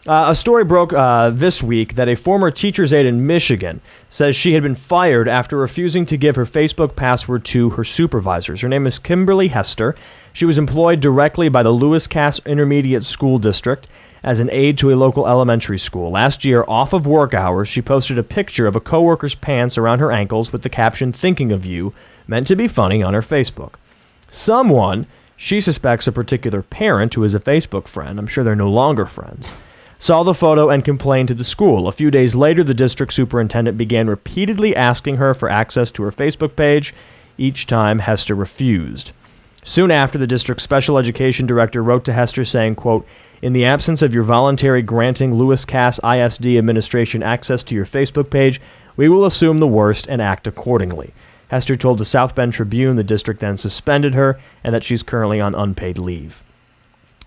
A story broke this week that a former teacher's aide in Michigan says she had been fired after refusing to give her Facebook password to her supervisors. Her name is Kimberly Hester. She was employed directly by the Lewis Cass Intermediate School District as an aide to a local elementary school. Last year, off of work hours, she posted a picture of a coworker's pants around her ankles with the caption, "Thinking of you," meant to be funny, on her Facebook. Someone, she suspects a particular parent who is a Facebook friend, I'm sure they're no longer friends, saw the photo and complained to the school. A few days later, the district superintendent began repeatedly asking her for access to her Facebook page. Each time, Hester refused. Soon after, the district's special education director wrote to Hester saying, quote, "In the absence of your voluntary granting Lewis Cass ISD administration access to your Facebook page, we will assume the worst and act accordingly." Hester told the South Bend Tribune the district then suspended her and that she's currently on unpaid leave.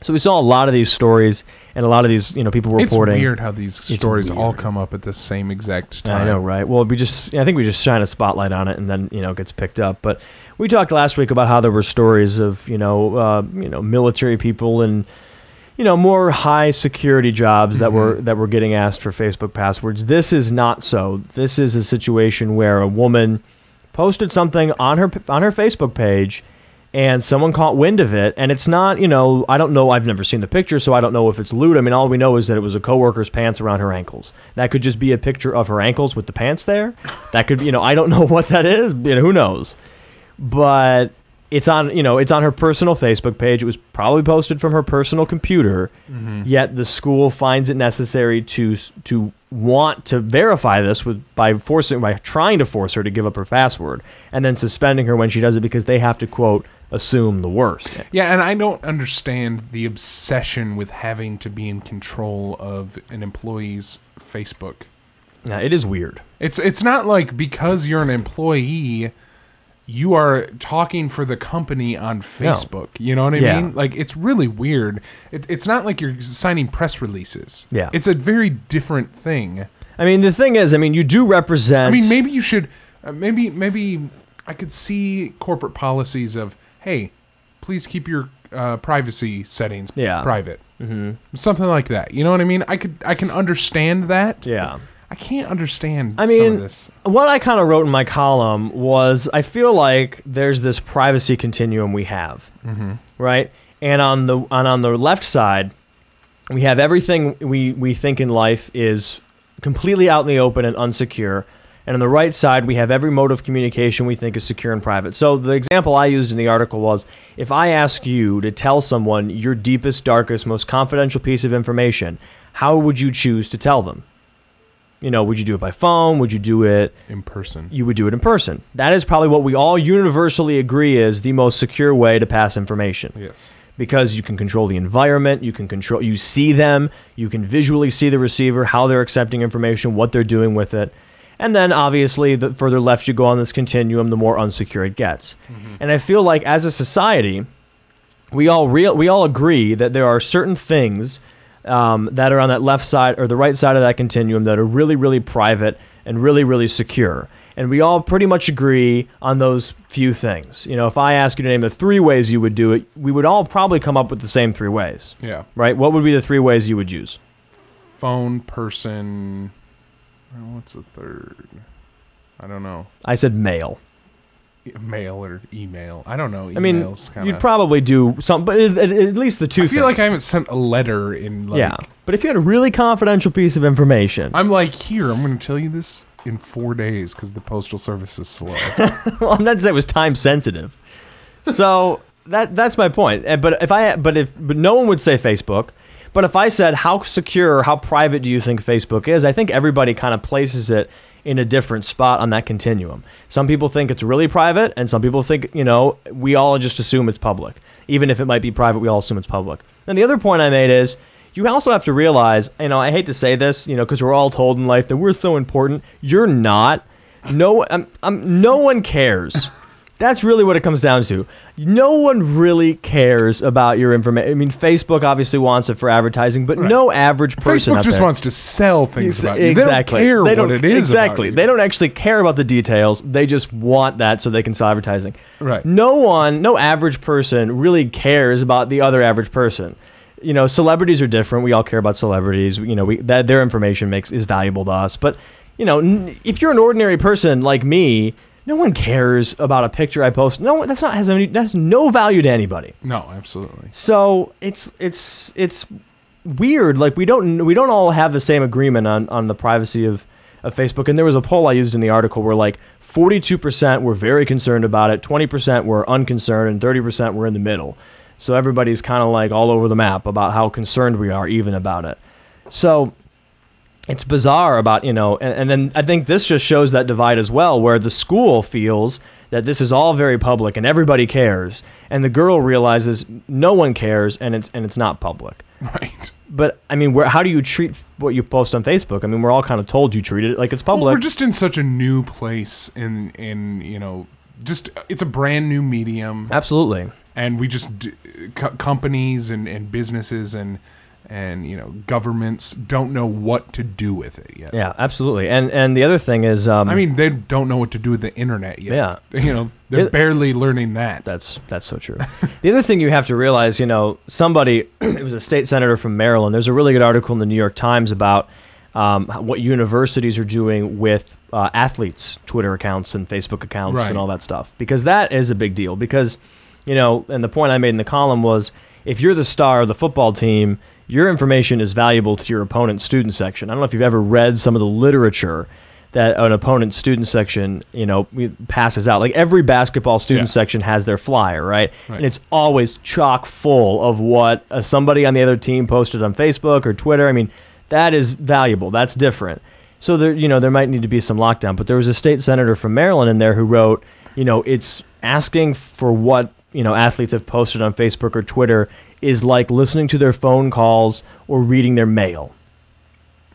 So we saw a lot of these stories and a lot of these, people reporting. It's weird how these stories all come up at the same exact time. I know, right? Well, I think we just shine a spotlight on it and then, it gets picked up. But we talked last week about how there were stories of, military people and, more high security jobs that were getting asked for Facebook passwords. This is not so. This is a situation where a woman posted something on her Facebook page and someone caught wind of it, and it's not, I don't know, I've never seen the picture, so I don't know if it's lewd. I mean, all we know is that it was a coworker's pants around her ankles. That could just be a picture of her ankles with the pants there. That could be, I don't know what that is, who knows. But it's on her personal Facebook page. It was probably posted from her personal computer, yet the school finds it necessary to want to verify this by trying to force her to give up her password and then suspending her when she does it because they have to, quote, assume the worst. Yeah, and I don't understand the obsession with having to be in control of an employee's Facebook. Yeah, it is weird. It's not like because you're an employee, you are talking for the company on Facebook. No. You know what I mean? Like, it's really weird. It's not like you're signing press releases. Yeah. It's a very different thing. I mean, the thing is, you do represent... I mean, maybe you should... maybe I could see corporate policies of, hey, please keep your privacy settings private. Mm-hmm. Something like that. You know what I mean? I can understand that. Yeah. I can't understand some of this. What I kind of wrote in my column was I feel like there's this privacy continuum we have, right? And on the left side, we have everything we think in life is completely out in the open and unsecure. And on the right side, we have every mode of communication we think is secure and private. So the example I used in the article was, if I ask you to tell someone your deepest, darkest, most confidential piece of information, how would you choose to tell them? Would you do it by phone? Would you do it in person? You would do it in person. That is probably what we all universally agree is the most secure way to pass information. Yes. Because you can control the environment, you see them, you can visually see the receiver, how they're accepting information, what they're doing with it. And then obviously the further left you go on this continuum, the more unsecure it gets. And I feel like as a society, we all agree that there are certain things that are on that left side or the right side of that continuum that are really, really private and really, really secure. And we all pretty much agree on those few things. If I ask you to name the 3 ways you would do it, we would all probably come up with the same 3 ways. Yeah. Right? What would be the 3 ways you would use? Phone, person, what's the third? I don't know. I said mail. Mail or email. I don't know. Email's you'd probably do something, but at least the 2 things. I feel like I haven't sent a letter in but if you had a really confidential piece of information. I'm like, here, I'm going to tell you this in 4 days because the postal service is slow. Well, I'm not saying it was time sensitive. So that's my point. But no one would say Facebook. But if I said how secure, how private do you think Facebook is, I think everybody kind of places it in a different spot on that continuum. Some people think it's really private, and some people think, we all just assume it's public. Even if it might be private, we all assume it's public. And the other point I made is, you also have to realize, I hate to say this, because we're all told in life that we're so important. You're not. No one cares. That's really what it comes down to. No one really cares about your information. I mean, Facebook obviously wants it for advertising, but no average person Facebook out just there wants to sell things about you. Exactly. They don't care what it is Exactly. about you. They don't actually care about the details. They just want that so they can sell advertising. Right. No average person really cares about the other average person. You know, celebrities are different. We all care about celebrities. You know, that their information is valuable to us. But, you know, if you're an ordinary person like me, no one cares about a picture I post. No, that's no value to anybody. No, absolutely. So it's weird. Like we don't all have the same agreement on the privacy of Facebook. And there was a poll I used in the article where like 42% were very concerned about it, 20% were unconcerned, and 30% were in the middle. So everybody's kind of like all over the map about how concerned we are even about it. So it's bizarre about, you know, and then I think this just shows that divide as well, where the school feels that this is all very public and everybody cares, and the girl realizes no one cares and it's not public. Right. But I mean, how do you treat what you post on Facebook? I mean, we're all kind of told you treat it like it's public. Well, we're just in such a new place in you know, just it's a brand new medium. Absolutely. And we just companies and businesses and you know, governments don't know what to do with it yet. Yeah, absolutely. And the other thing is, I mean, they don't know what to do with the internet yet. Yeah. You know, they're barely learning that. That's so true. The other thing you have to realize, you know, somebody, it was a state senator from Maryland. There's a really good article in the New York Times about what universities are doing with athletes' Twitter accounts and Facebook accounts and all that stuff. Because that is a big deal. Because, you know, and the point I made in the column was, if you're the star of the football team, your information is valuable to your opponent's student section. I don't know if you've ever read some of the literature that an opponent's student section, you know, passes out. Like every basketball student section has their flyer, right? And it's always chock full of what somebody on the other team posted on Facebook or Twitter. I mean, that is valuable. That's different. So there, you know, there might need to be some lockdown. But there was a state senator from Maryland in there who wrote, you know, it's asking for what, you know, athletes have posted on Facebook or Twitter is like listening to their phone calls or reading their mail.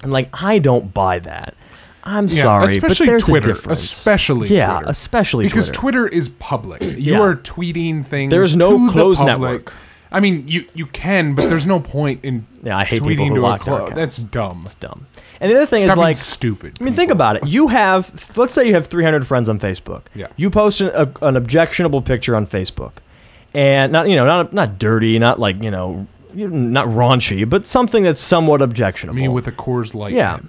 And like, I don't buy that. I'm sorry, but there's Twitter, a difference. Especially yeah, Twitter. especially because Twitter. Twitter is public. You are tweeting things. There's no to closed the public. network. I mean, you can, but there's no point in I hate tweeting people who to lock a their close. accounts. That's dumb. It's dumb. And the other thing is like stupid. I mean, think about it. You have, let's say you have 300 friends on Facebook. Yeah. You post an objectionable picture on Facebook, and not dirty, not like, you know, not raunchy, but something that's somewhat objectionable. I mean, with a Coors Light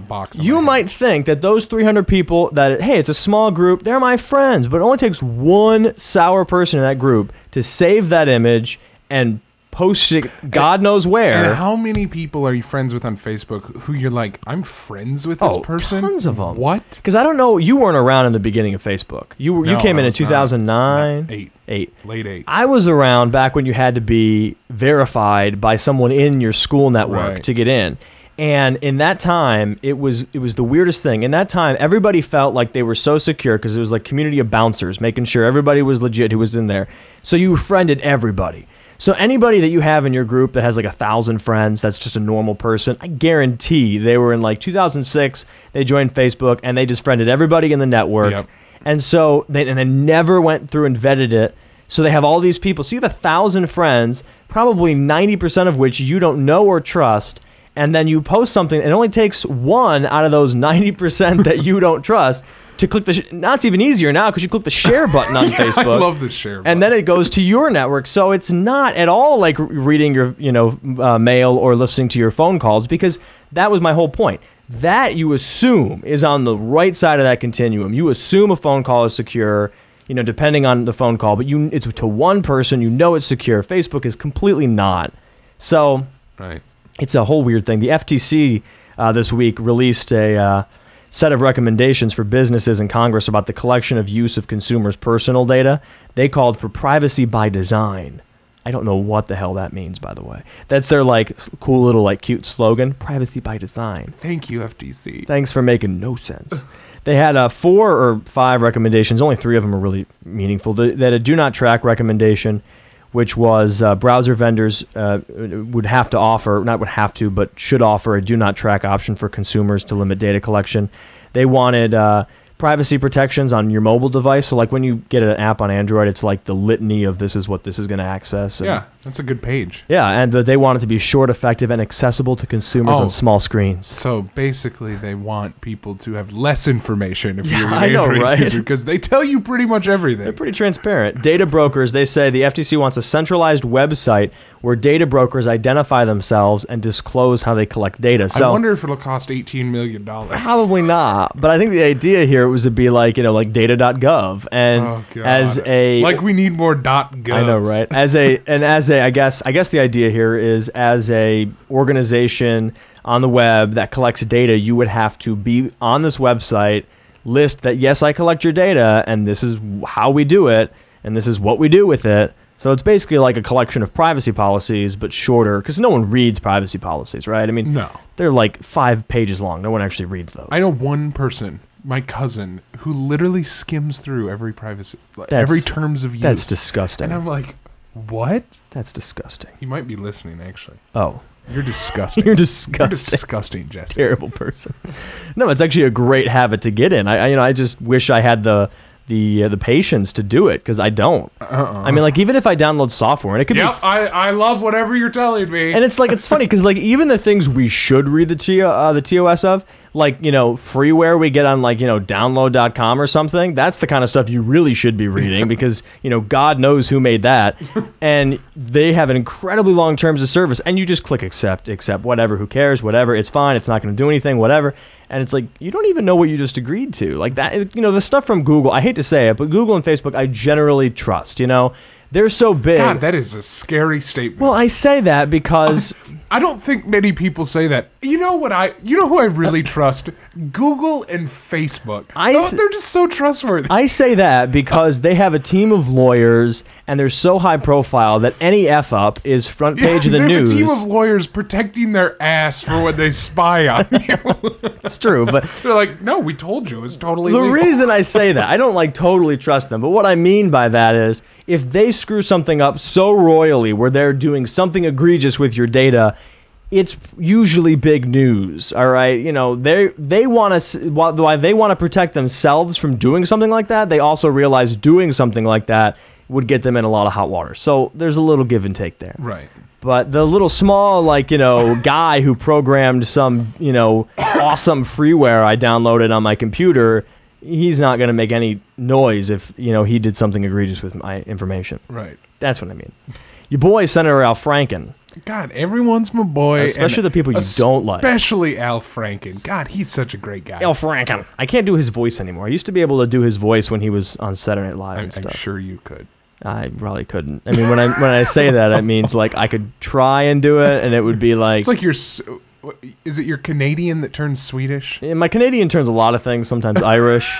box. You might think that those 300 people, that, hey, it's a small group, they're my friends, but it only takes one sour person in that group to save that image and post it God knows where. And how many people are you friends with on Facebook who you're like, I'm friends with this person? Tons of them. What? Because I don't know, you weren't around in the beginning of Facebook. You came in 2009? Late 8. I was around back when you had to be verified by someone in your school network to get in. And in that time, it was the weirdest thing. In that time, everybody felt like they were so secure because it was like community of bouncers, making sure everybody was legit who was in there. So you friended everybody. So anybody that you have in your group that has like 1,000 friends, that's just a normal person, I guarantee they were in like 2006, they joined Facebook, and they just friended everybody in the network. Yep. And so they never went through and vetted it. So they have all these people. So you have 1,000 friends, probably 90% of which you don't know or trust, and then you post something, and it only takes one out of those 90% that you don't trust to click the now it's even easier now because you click the share button on Facebook. I love the share button. And then it goes to your network. So it's not at all like reading your mail or listening to your phone calls, because that was my whole point. That you assume is on the right side of that continuum. You assume a phone call is secure, you know, depending on the phone call, but it's to one person, you know it's secure. Facebook is completely not. So it's a whole weird thing. The FTC this week released a set of recommendations for businesses in Congress about the collection of use of consumers' personal data. They called for privacy by design. I don't know what the hell that means, by the way. That's their like cool little like cute slogan, privacy by design. Thank you, FTC. Thanks for making no sense. They had 4 or 5 recommendations. Only 3 of them are really meaningful. They had a do not track recommendation, which was browser vendors would have to offer, not would have to, but should offer a do not track option for consumers to limit data collection. They wanted privacy protections on your mobile device. So like when you get an app on Android, it's like the litany of this is what this is going to access. And That's a good page. Yeah, and they want it to be short, effective, and accessible to consumers on small screens. So basically, they want people to have less information if you're an I know, Android right? user, because they tell you pretty much everything. They're pretty transparent. Data brokers, they say the FTC wants a centralized website where data brokers identify themselves and disclose how they collect data. So I wonder if it'll cost $18 million. Probably not. But I think the idea here was to be like, like data.gov. And as a... Like we need more .gov. I know, right? I guess the idea here is as a organization on the web that collects data, you would have to be on this website, list that, yes, I collect your data, and this is how we do it, and this is what we do with it. So it's basically like a collection of privacy policies, but shorter, because no one reads privacy policies, right? I mean, no. They're like 5 pages long. No one actually reads those. I know one person, my cousin, who literally skims through every every terms of use. That's disgusting. And I'm like, what? That's disgusting. He might be listening, actually. Oh. You're disgusting. You're disgusting. You're disgusting, Jesse. Terrible person. No, it's actually a great habit to get in. I just wish I had the patience to do it, because I don't. I mean, like, even if I download software, and it could be... I love whatever you're telling me. And it's like, it's funny, because like even the things we should read the TOS of, like, freeware we get on, like, download.com or something, that's the kind of stuff you really should be reading, because, God knows who made that. And they have an incredibly long terms of service, and you just click accept, whatever, who cares, whatever, it's fine, it's not going to do anything, whatever. And it's like, you don't even know what you just agreed to. Like that, the stuff from Google, I hate to say it, but Google and Facebook, I generally trust, They're so big. God, that is a scary statement. Well, I say that because... I don't think many people say that. You know who I really trust? Google and Facebook. They're just so trustworthy. I say that because they have a team of lawyers, and they're so high profile that any F-up is front page of the news. They have a team of lawyers protecting their ass for when they spy on you. It's true, but... They're like, no, we told you. It's totally legal. The reason I say that, I don't, totally trust them, but what I mean by that is, if they screw something up so royally where they're doing something egregious with your data, it's usually big news. All right, they want to, while they want to protect themselves from doing something like that, they also realize doing something like that would get them in a lot of hot water. So there's a little give and take there. Right. But the little small, guy who programmed some, awesome freeware I downloaded on my computer, he's not going to make any noise if, he did something egregious with my information. Right. That's what I mean. Your boy, Senator Al Franken. God, everyone's my boy. Especially the people you don't like. Especially Al Franken. God, he's such a great guy. Al Franken. I can't do his voice anymore. I used to be able to do his voice when he was on Saturday Night Live and stuff. I'm sure you could. I probably couldn't. I mean, when I say that, it means I could try and do it, and it would be like... It's like is it your Canadian that turns Swedish? My Canadian turns a lot of things, sometimes Irish,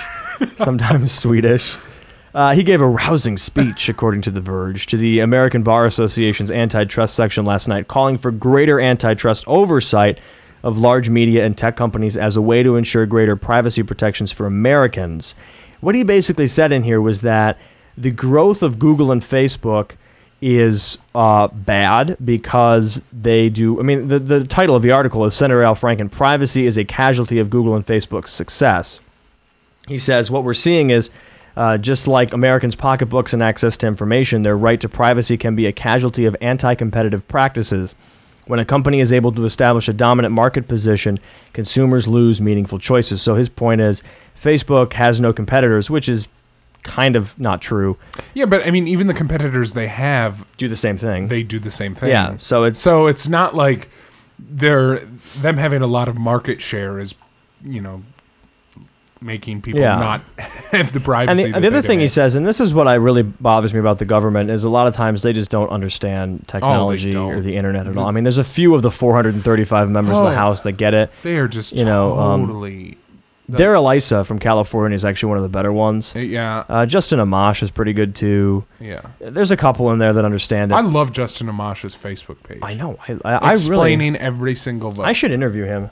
sometimes Swedish. He gave a rousing speech, according to The Verge, to the American Bar Association's antitrust section last night, calling for greater antitrust oversight of large media and tech companies as a way to ensure greater privacy protections for Americans. What he basically said in here was that the growth of Google and Facebook is bad because they do... I mean, the title of the article is Senator Al Franken, Privacy is a Casualty of Google and Facebook's Success. He says, what we're seeing is, just like Americans' pocketbooks and access to information, their right to privacy can be a casualty of anti-competitive practices. When a company is able to establish a dominant market position, consumers lose meaningful choices. So his point is, Facebook has no competitors, which is kind of not true. Yeah, but I mean, even the competitors they have do the same thing. They do the same thing. Yeah, so it's not like them having a lot of market share is, making people not have the privacy. And the other thing he says, and this is what really bothers me about the government, is a lot of times they just don't understand technology or the internet at all. I mean, there's a few of the 435 members of the House that get it. They are just totally... Dara Lisa from California is actually one of the better ones. Yeah. Justin Amash is pretty good too. Yeah. There's a couple in there that understand it. I love Justin Amash's Facebook page. I know. Explaining every single vote. I should interview him.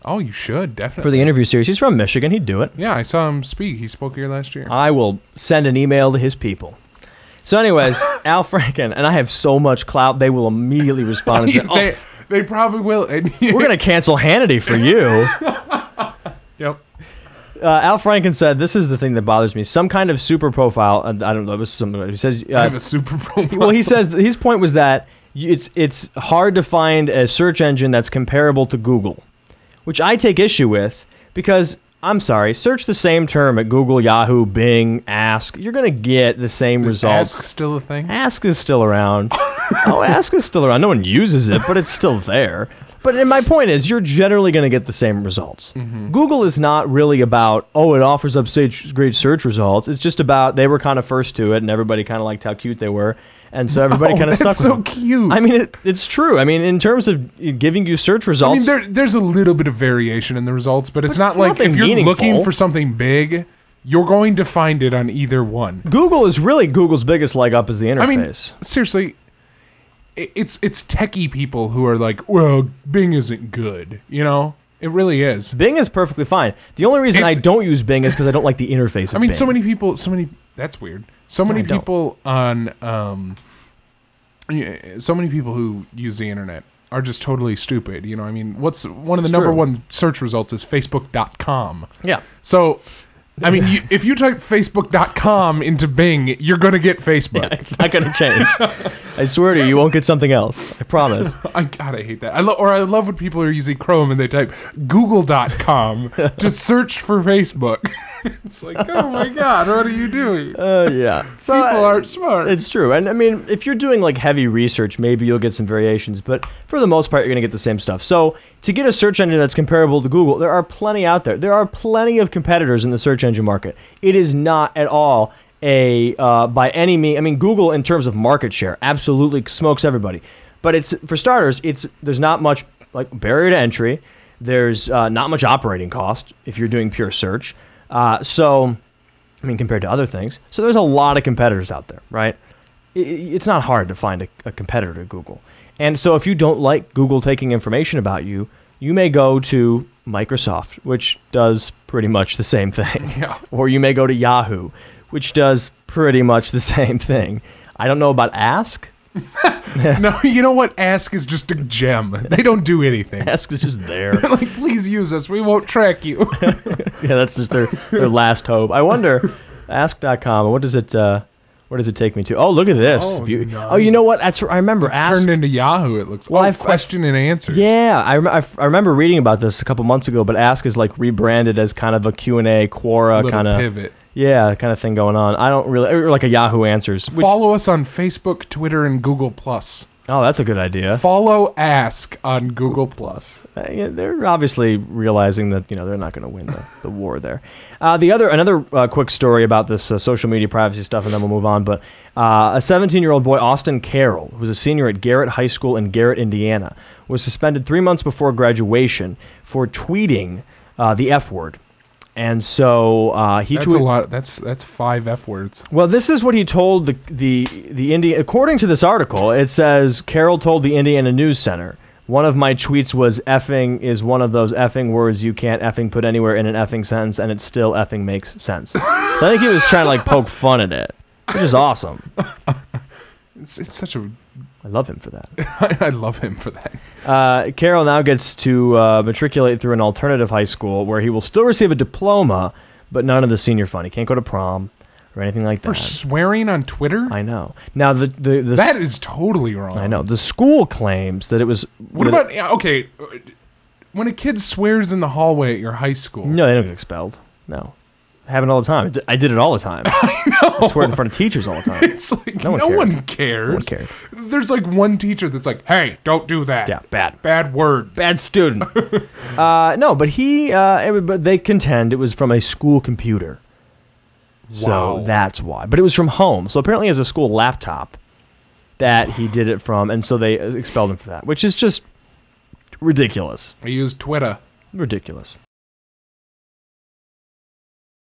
Oh, you should, definitely. For the interview series. He's from Michigan. He'd do it. Yeah, I saw him speak. He spoke here last year. I will send an email to his people. So anyways, Al Franken, and I have so much clout, they will immediately respond and say, they probably will. We're going to cancel Hannity for you. Yep. Al Franken said, this is the thing that bothers me. Some kind of super profile. I don't know. It was something. He says, I have a super profile. Well, he says his point was that it's hard to find a search engine that's comparable to Google, which I take issue with because, I'm sorry, search the same term at Google, Yahoo, Bing, Ask. You're going to get the same results. Ask still a thing? Ask is still around. Ask is still around. No one uses it, but it's still there. But my point is, you're generally going to get the same results. Mm-hmm. Google is not really about, it offers up great search results. It's just about they were kind of first to it, and everybody kind of liked how cute they were. And so everybody kind of stuck with them. That's so cute. I mean, it's true. I mean, in terms of giving you search results. I mean, there's a little bit of variation in the results, but it's not like if you're looking for something big, you're going to find it on either one. Google is really Google's biggest leg up is the interface. I mean, seriously, it's techie people who are like, well, Bing isn't good, you know? It really is. Bing is perfectly fine. The only reason I don't use Bing is because I don't like the interface of Bing. So many people, that's weird. So many people who use the internet are just totally stupid. You know, I mean, one of the number one search results is Facebook.com. Yeah. So, I mean, if you type Facebook.com into Bing, you're going to get Facebook. Yeah, it's not going to change. I swear to you, you won't get something else. I promise. I hate that. I love when people are using Chrome and they type Google.com to search for Facebook. It's like, oh my God, what are you doing? Yeah. So, people aren't smart. It's true. And I mean, if you're doing like heavy research, maybe you'll get some variations, but for the most part, you're going to get the same stuff. So to get a search engine that's comparable to Google, there are plenty out there. There are plenty of competitors in the search engine market. It is not at all by any means. I mean, Google in terms of market share absolutely smokes everybody. But it's, for starters, there's not much like barrier to entry. There's not much operating cost if you're doing pure search. So, I mean, compared to other things. So there's a lot of competitors out there, right? It's not hard to find a competitor to Google. And so if you don't like Google taking information about you, you may go to Microsoft, which does pretty much the same thing. Yeah. Or you may go to Yahoo, which does pretty much the same thing. I don't know about Ask. No, you know what? Ask is just a gem. They don't do anything. Ask is just there. Like, please use us. We won't track you. Yeah, that's just their last hope. I wonder, Ask.com, what does it take me to? Oh, look at this. Oh, nice. Oh, you know what? I remember Ask turned into Yahoo. It looks like question and answers. Yeah, I remember reading about this a couple months ago, but Ask is like rebranded as kind of a Q&A, Quora kind of pivot. Yeah, kind of thing going on. I don't really, or like a Yahoo Answers. Follow us on Facebook, Twitter, and Google+. Oh, that's a good idea. Follow Ask on Google+. Yeah, they're obviously realizing that they're not going to win the war there. Another quick story about this social media privacy stuff, and then we'll move on. But a 17-year-old boy, Austin Carroll, who was a senior at Garrett High School in Garrett, Indiana, was suspended 3 months before graduation for tweeting the F word. And so That's a lot. That's 5 F words. Well, this is what he told the Indiana. According to this article, it says Carroll told the Indiana News Center, "One of my tweets was effing is one of those effing words you can't effing put anywhere in an effing sentence, and it still effing makes sense." So I think he was trying to like poke fun at it, which is awesome. It's such a. I love him for that. I love him for that. Carroll now gets to matriculate through an alternative high school where he will still receive a diploma, but none of the senior fund. He can't go to prom or anything like that. For swearing on Twitter? I know. Now that is totally wrong. I know. The school claims that it was. What about okay? When a kid swears in the hallway at your high school? No, they don't get expelled. No. Happen all the time. I did it all the time. I know. I swear in front of teachers all the time. It's like no one cares. No one cares. There's like one teacher that's like, "Hey, don't do that." Yeah, bad. Bad words. Bad student. No, but but they contend it was from a school computer. Wow. So that's why. But it was from home. So apparently he has a school laptop that he did it from, and so they expelled him for that, which is just ridiculous. I used Twitter. Ridiculous.